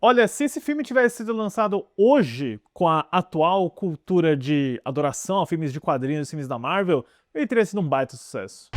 Olha, se esse filme tivesse sido lançado hoje, com a atual cultura de adoração a filmes de quadrinhos, filmes da Marvel, ele teria sido um baita sucesso.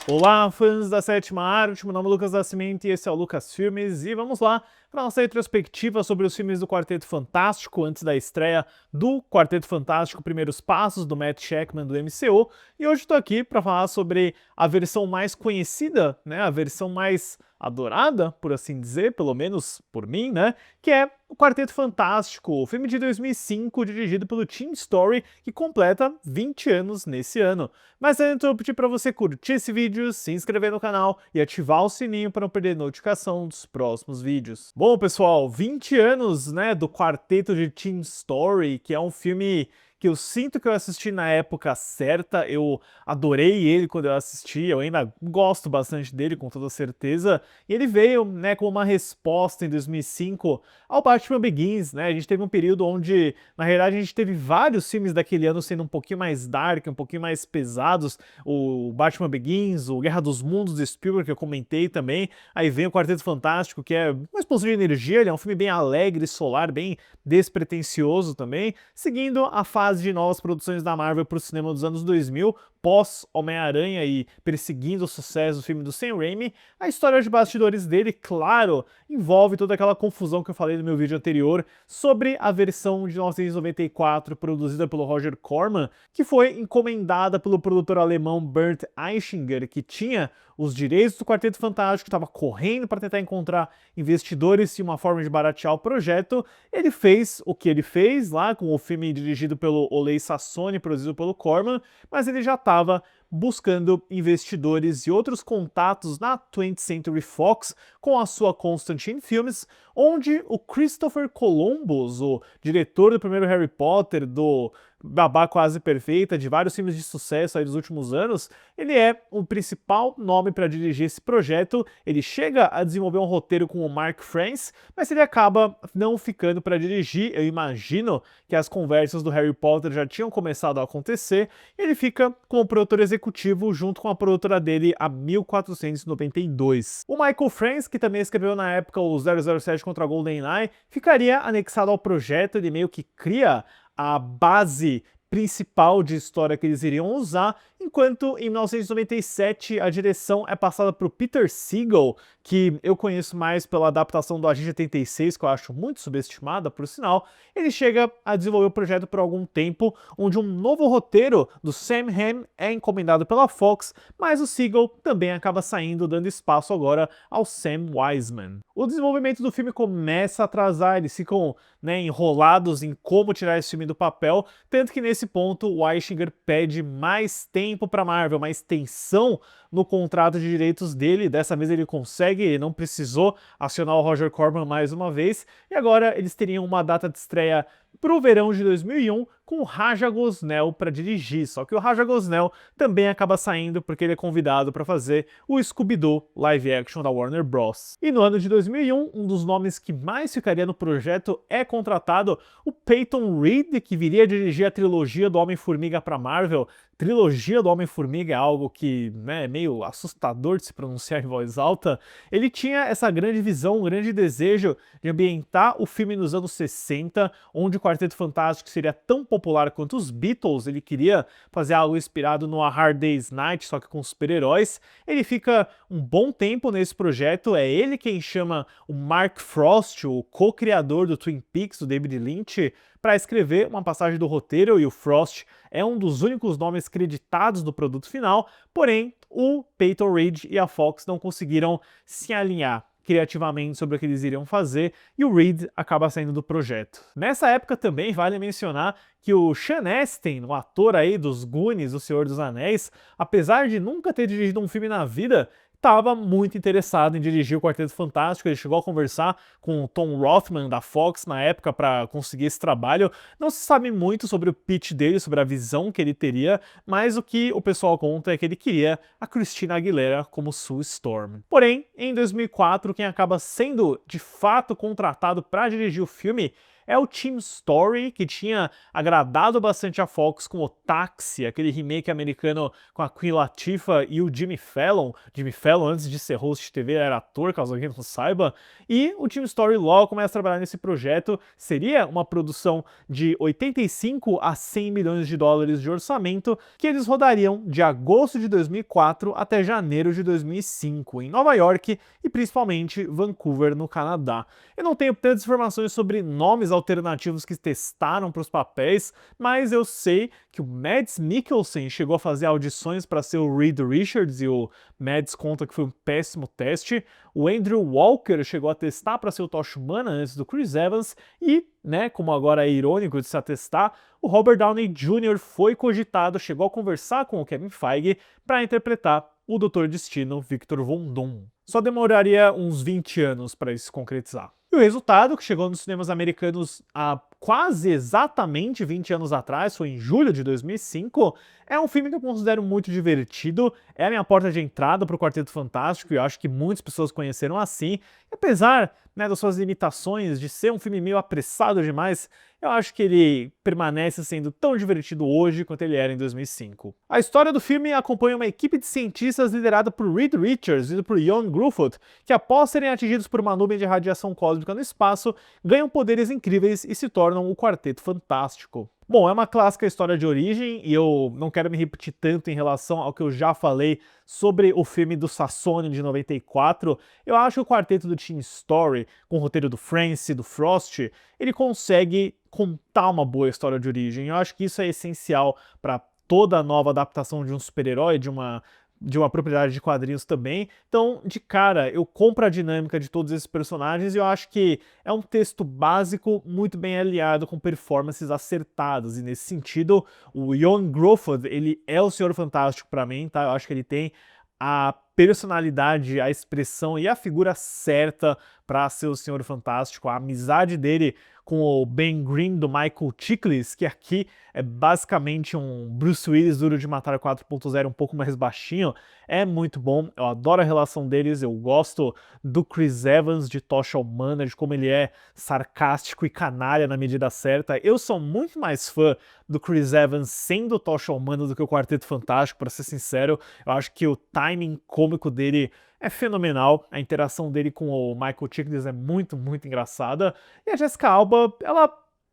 Olá, fãs da Sétima Arte, meu nome é Lucas Nascimento e esse é o Lucas Filmes, e vamos lá para nossa retrospectiva sobre os filmes do Quarteto Fantástico antes da estreia do Quarteto Fantástico Primeiros Passos, do Matt Shakman do MCU, e hoje estou aqui para falar sobre a versão mais conhecida, né, a versão mais adorada, por assim dizer, pelo menos por mim, né, que é o Quarteto Fantástico, o filme de 2005 dirigido pelo Tim Story, que completa 20 anos nesse ano. Mas antes eu pedi para você curtir esse vídeo, se inscrever no canal e ativar o sininho para não perder notificação dos próximos vídeos. Bom, pessoal, 20 anos, né, do Quarteto de Tim Story, que é um filme que eu sinto que eu assisti na época certa, eu adorei ele quando eu assisti, eu ainda gosto bastante dele, com toda certeza, e ele veio, né, como uma resposta em 2005 ao Batman Begins, né, a gente teve um período onde, na realidade, a gente teve vários filmes daquele ano sendo um pouquinho mais dark, um pouquinho mais pesados, o Batman Begins, o Guerra dos Mundos de Spielberg, que eu comentei também, aí vem o Quarteto Fantástico, que é uma explosão de energia, ele é um filme bem alegre, solar, bem despretensioso também, seguindo a fase de novas produções da Marvel para o cinema dos anos 2000, pós Homem-Aranha e perseguindo o sucesso do filme do Sam Raimi. A história de bastidores dele, claro, envolve toda aquela confusão que eu falei no meu vídeo anterior sobre a versão de 1994 produzida pelo Roger Corman, que foi encomendada pelo produtor alemão Bernd Eichinger, que tinha os direitos do Quarteto Fantástico, estava correndo para tentar encontrar investidores e uma forma de baratear o projeto. Ele fez o que ele fez lá com o filme dirigido pelo Oley Sassone, produzido pelo Corman, mas ele já estava buscando investidores e outros contatos na 20th Century Fox com a sua Constantine Films, onde o Christopher Columbus, o diretor do primeiro Harry Potter, do Babá Quase Perfeita, de vários filmes de sucesso aí dos últimos anos, ele é o principal nome para dirigir esse projeto. Ele chega a desenvolver um roteiro com o Mark France, mas ele acaba não ficando para dirigir. Eu imagino que as conversas do Harry Potter já tinham começado a acontecer, e ele fica como produtor executivo junto com a produtora dele, a 1492. O Michael France, que também escreveu na época o 007 contra a GoldenEye, ficaria anexado ao projeto. Ele meio que cria a base principal de história que eles iriam usar, enquanto em 1997 a direção é passada para o Peter Segal, que eu conheço mais pela adaptação do Agente 86, que eu acho muito subestimada, por sinal. Ele chega a desenvolver o projeto por algum tempo, onde um novo roteiro do Sam Hamm é encomendado pela Fox, mas o Segal também acaba saindo, dando espaço agora ao Sam Wiseman. O desenvolvimento do filme começa a atrasar, eles ficam, né, enrolados em como tirar esse filme do papel, tanto que nesse ponto o Eichinger pede mais tempo para Marvel, mais extensão no contrato de direitos dele. Dessa vez ele consegue, ele não precisou acionar o Roger Corman mais uma vez, e agora eles teriam uma data de estreia para o verão de 2001 com o Raja Gosnell para dirigir, só que o Raja Gosnell também acaba saindo porque ele é convidado para fazer o Scooby-Doo live action da Warner Bros. E no ano de 2001, um dos nomes que mais ficaria no projeto é contratado o Peyton Reed, que viria a dirigir a trilogia do Homem-Formiga para Marvel. Trilogia do Homem-Formiga é algo que, né, é meio assustador de se pronunciar em voz alta. Ele tinha essa grande visão, um grande desejo de ambientar o filme nos anos 60, onde o Quarteto Fantástico seria tão popular quanto os Beatles. Ele queria fazer algo inspirado no A Hard Day's Night, só que com super-heróis. Ele fica um bom tempo nesse projeto, é ele quem chama o Mark Frost, o co-criador do Twin Peaks, do David Lynch, para escrever uma passagem do roteiro, e o Frost é um dos únicos nomes creditados do produto final, porém o Peyton Reed e a Fox não conseguiram se alinhar criativamente sobre o que eles iriam fazer, e o Reed acaba saindo do projeto. Nessa época também vale mencionar que o Sean Astin, o ator aí dos Goonies, do Senhor dos Anéis, apesar de nunca ter dirigido um filme na vida, estava muito interessado em dirigir o Quarteto Fantástico. Ele chegou a conversar com o Tom Rothman da Fox na época para conseguir esse trabalho. Não se sabe muito sobre o pitch dele, sobre a visão que ele teria, mas o que o pessoal conta é que ele queria a Christina Aguilera como Sue Storm. Porém, em 2004, quem acaba sendo de fato contratado para dirigir o filme é o Team Story, que tinha agradado bastante a Fox com o Táxi, aquele remake americano com a Queen Latifah e o Jimmy Fallon. Jimmy Fallon, antes de ser host de TV, era ator, caso alguém não saiba. E o Team Story logo começa a trabalhar nesse projeto. Seria uma produção de 85 a 100 milhões de dólares de orçamento, que eles rodariam de agosto de 2004 até janeiro de 2005, em Nova York e principalmente Vancouver, no Canadá. Eu não tenho tantas informações sobre nomes alternativos que testaram para os papéis, mas eu sei que o Mads Mikkelsen chegou a fazer audições para ser o Reed Richards e o Mads conta que foi um péssimo teste. O Andrew Walker chegou a testar para ser o Tocha Humana antes do Chris Evans e, né, como agora é irônico de se atestar, o Robert Downey Jr. foi cogitado, chegou a conversar com o Kevin Feige para interpretar o Dr. Destino Victor Von Doom. Só demoraria uns 20 anos para isso se concretizar. E o resultado, que chegou nos cinemas americanos há quase exatamente 20 anos atrás, foi em julho de 2005, é um filme que eu considero muito divertido, é a minha porta de entrada para o Quarteto Fantástico e eu acho que muitas pessoas conheceram assim. E apesar, né, das suas limitações, de ser um filme meio apressado demais, eu acho que ele permanece sendo tão divertido hoje quanto ele era em 2005. A história do filme acompanha uma equipe de cientistas liderada por Reed Richards e por Ioan Gruffudd, que após serem atingidos por uma nuvem de radiação cósmica no espaço, ganham poderes incríveis e se tornam o Quarteto Fantástico. Bom, é uma clássica história de origem e eu não quero me repetir tanto em relação ao que eu já falei sobre o filme do Sassone de 94. Eu acho que o quarteto do Team Story, com o roteiro do Francis e do Frost, ele consegue contar uma boa história de origem. Eu acho que isso é essencial para toda nova adaptação de um super-herói, de uma propriedade de quadrinhos também. Então, de cara, eu compro a dinâmica de todos esses personagens e eu acho que é um texto básico muito bem aliado com performances acertadas. E nesse sentido, o Ioan Gruffudd, ele é o Senhor Fantástico pra mim, tá? Eu acho que ele tem a personalidade, a expressão e a figura certa para ser o Senhor Fantástico. A amizade dele com o Ben Grimm do Michael Chiklis, que aqui é basicamente um Bruce Willis Duro de Matar 4.0 um pouco mais baixinho, é muito bom. Eu adoro a relação deles, eu gosto do Chris Evans de Tocha Humana, de como ele é sarcástico e canalha na medida certa. Eu sou muito mais fã do Chris Evans sendo Tocha Humana do que o Quarteto Fantástico, para ser sincero. Eu acho que o timing cômico dele é fenomenal, a interação dele com o Michael Chiklis é muito, muito engraçada. E a Jessica Alba, ela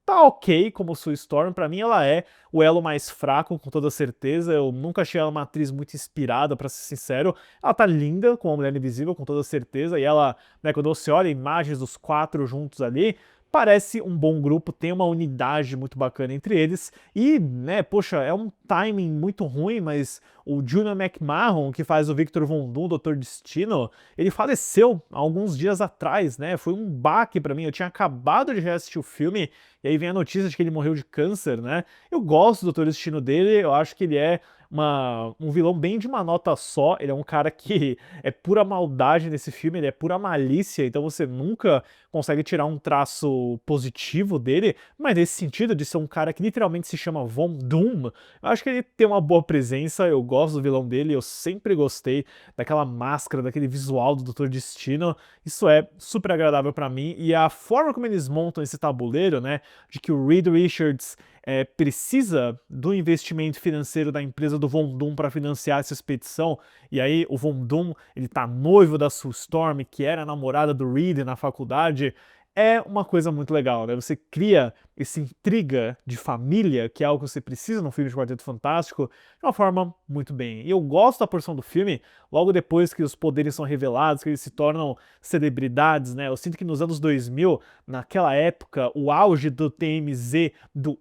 tá ok como Sue Storm, pra mim ela é o elo mais fraco, com toda certeza. Eu nunca achei ela uma atriz muito inspirada, pra ser sincero. Ela tá linda como a Mulher Invisível, com toda certeza, e ela, né, quando você olha imagens dos quatro juntos ali, parece um bom grupo, tem uma unidade muito bacana entre eles e, né, poxa, é um timing muito ruim, mas o Julian McMahon, que faz o Victor Von Doom, Dr. Destino, ele faleceu há alguns dias atrás, né, foi um baque pra mim, eu tinha acabado de reassistir o filme e aí vem a notícia de que ele morreu de câncer, né, eu gosto do Dr. Destino dele, eu acho que ele é um vilão bem de uma nota só, ele é um cara que é pura maldade nesse filme, ele é pura malícia, então você nunca consegue tirar um traço positivo dele, mas nesse sentido de ser um cara que literalmente se chama Von Doom, eu acho que ele tem uma boa presença, eu gosto do vilão dele, eu sempre gostei daquela máscara, daquele visual do Dr. Destino, isso é super agradável pra mim, e a forma como eles montam esse tabuleiro, né, de que o Reed Richards precisa do investimento financeiro da empresa do Von Doom para financiar essa expedição, e aí o Von Doom, ele tá noivo da Sue Storm, que era a namorada do Reed na faculdade, é uma coisa muito legal, né? Você cria essa intriga de família, que é algo que você precisa num filme de Quarteto Fantástico, de uma forma muito bem. E eu gosto da porção do filme, logo depois que os poderes são revelados, que eles se tornam celebridades, né? Eu sinto que nos anos 2000, naquela época, o auge do TMZ, do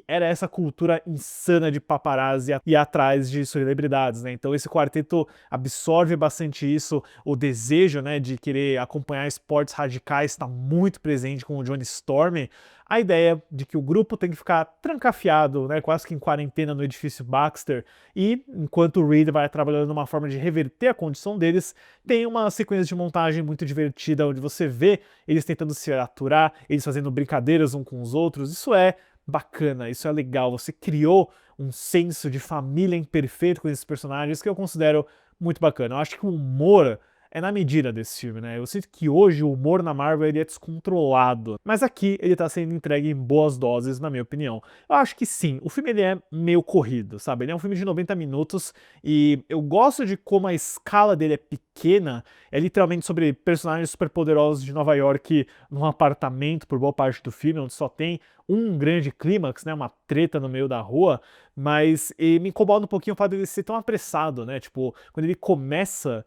era essa cultura insana de paparazzi e atrás de celebridades, né? Então esse quarteto absorve bastante isso, o desejo, né, de querer acompanhar esportes radicais está muito presente com o Johnny Storm. A ideia de que o grupo tem que ficar trancafiado, né, quase que em quarentena no edifício Baxter, e enquanto o Reed vai trabalhando numa forma de reverter a condição deles, tem uma sequência de montagem muito divertida, onde você vê eles tentando se aturar, eles fazendo brincadeiras uns com os outros. Isso é bacana, isso é legal, você criou um senso de família imperfeito com esses personagens que eu considero muito bacana. Eu acho que o humor é na medida desse filme, né? Eu sinto que hoje o humor na Marvel ele é descontrolado, mas aqui ele tá sendo entregue em boas doses, na minha opinião. Eu acho que sim, o filme ele é meio corrido, sabe? Ele é um filme de 90 minutos e eu gosto de como a escala dele é pequena, é literalmente sobre personagens superpoderosos de Nova York num apartamento por boa parte do filme, onde só tem um grande clímax, né, uma treta no meio da rua, mas me incomoda um pouquinho o fato dele ser tão apressado, né, tipo, quando ele começa,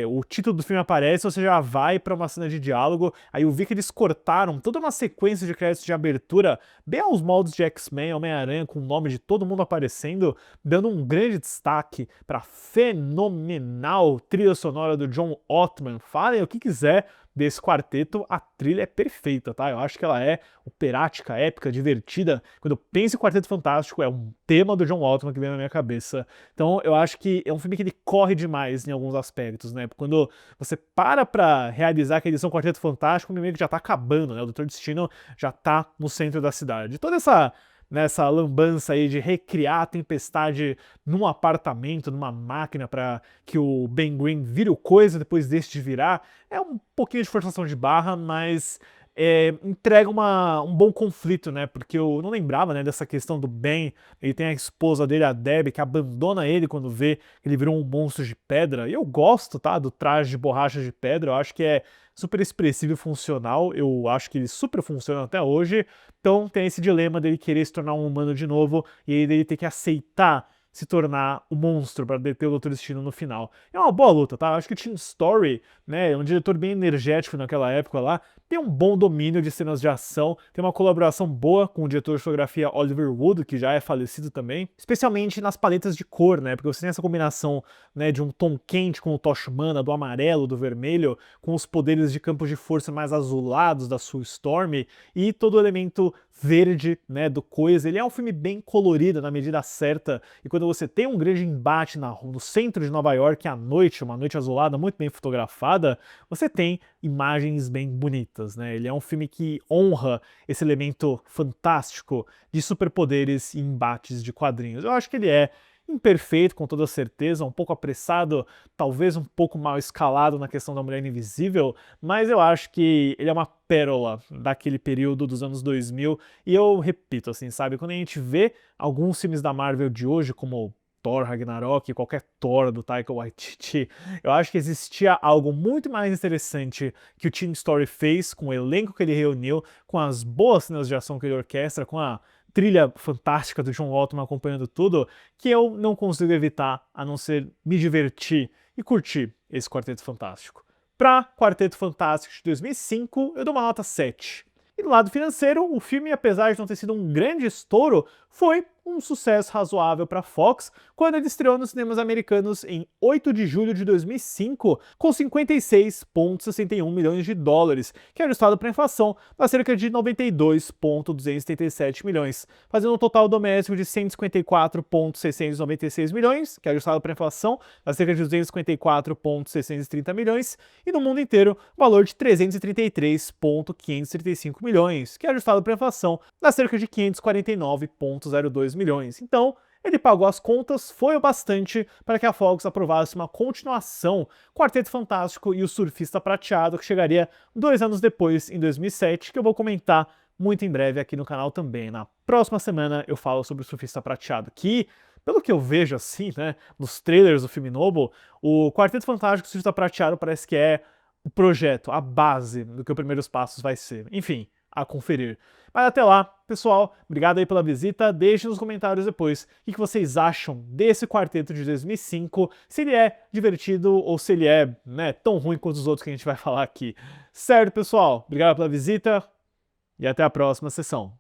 o título do filme aparece, você já vai pra uma cena de diálogo, aí eu vi que eles cortaram toda uma sequência de créditos de abertura, bem aos moldes de X-Men, Homem-Aranha, com o nome de todo mundo aparecendo, dando um grande destaque pra fenomenal trilha sonora do John Ottman. Falem o que quiser desse quarteto, a trilha é perfeita, tá? Eu acho que ela é operática, épica, divertida. Quando eu penso em Quarteto Fantástico, é um tema do John Ottman que vem na minha cabeça. Então eu acho que é um filme que ele corre demais em alguns aspectos, né? Quando você para pra realizar que eles são Quarteto Fantástico, o meio que já tá acabando, né? O Doutor Destino já tá no centro da cidade. Toda nessa lambança aí de recriar a tempestade num apartamento, numa máquina para que o Ben Green vire o coisa depois desse de virar, é um pouquinho de forçação de barra, mas entrega um bom conflito, né? Porque eu não lembrava, né, dessa questão do Ben. Ele tem a esposa dele, a Debbie, que abandona ele quando vê que ele virou um monstro de pedra. E eu gosto, tá, do traje de borracha de pedra. Eu acho que é super expressivo e funcional. Eu acho que ele super funciona até hoje. Então tem esse dilema dele querer se tornar um humano de novo e aí dele ter que aceitar se tornar o monstro para deter o Doutor Destino no final. É uma boa luta, tá? Eu acho que o Tim Story, né, é um diretor bem energético naquela época lá, tem um bom domínio de cenas de ação, tem uma colaboração boa com o diretor de fotografia Oliver Wood, que já é falecido também, especialmente nas paletas de cor, né, porque você tem essa combinação, né, de um tom quente com o tocha humana, do amarelo, do vermelho, com os poderes de campos de força mais azulados da Sue Storm, e todo o elemento verde, né, do coisa. Ele é um filme bem colorido na medida certa, e quando você tem um grande embate no centro de Nova York à noite, uma noite azulada muito bem fotografada, você tem imagens bem bonitas, né? Ele é um filme que honra esse elemento fantástico de superpoderes e embates de quadrinhos. Eu acho que ele é imperfeito, com toda certeza, um pouco apressado, talvez um pouco mal escalado na questão da Mulher Invisível, mas eu acho que ele é uma pérola daquele período dos anos 2000, e eu repito, assim, sabe, quando a gente vê alguns filmes da Marvel de hoje, como Thor, Ragnarok, qualquer Thor do Taika Waititi, eu acho que existia algo muito mais interessante que o Team Story fez, com o elenco que ele reuniu, com as boas cenas de ação que ele orquestra, com a trilha fantástica do John Ottman acompanhando tudo, que eu não consigo evitar a não ser me divertir e curtir esse Quarteto Fantástico. Pra Quarteto Fantástico de 2005, eu dou uma nota 7. E do lado financeiro, o filme, apesar de não ter sido um grande estouro, foi um sucesso razoável para Fox quando ele estreou nos cinemas americanos em 8 de julho de 2005, com 56,61 milhões de dólares, que é ajustado para inflação dá cerca de 92,277 milhões, fazendo um total doméstico de 154,696 milhões, que é ajustado para inflação dá cerca de 254,630 milhões, e no mundo inteiro, o valor de 333,535 milhões, que é ajustado para inflação dá cerca de 549,02 milhões. Então, ele pagou as contas, foi o bastante para que a Fox aprovasse uma continuação, Quarteto Fantástico e o Surfista Prateado, que chegaria 2 anos depois, em 2007, que eu vou comentar muito em breve aqui no canal também. Na próxima semana eu falo sobre o Surfista Prateado, que, pelo que eu vejo assim, né, nos trailers do filme novo, o Quarteto Fantástico e o Surfista Prateado parece que é o projeto, a base do que o Primeiros Passos vai ser. Enfim, a conferir. Mas até lá, pessoal, obrigado aí pela visita, deixem nos comentários depois o que vocês acham desse quarteto de 2005, se ele é divertido ou se ele é, né, tão ruim quanto os outros que a gente vai falar aqui. Certo, pessoal? Obrigado pela visita e até a próxima sessão.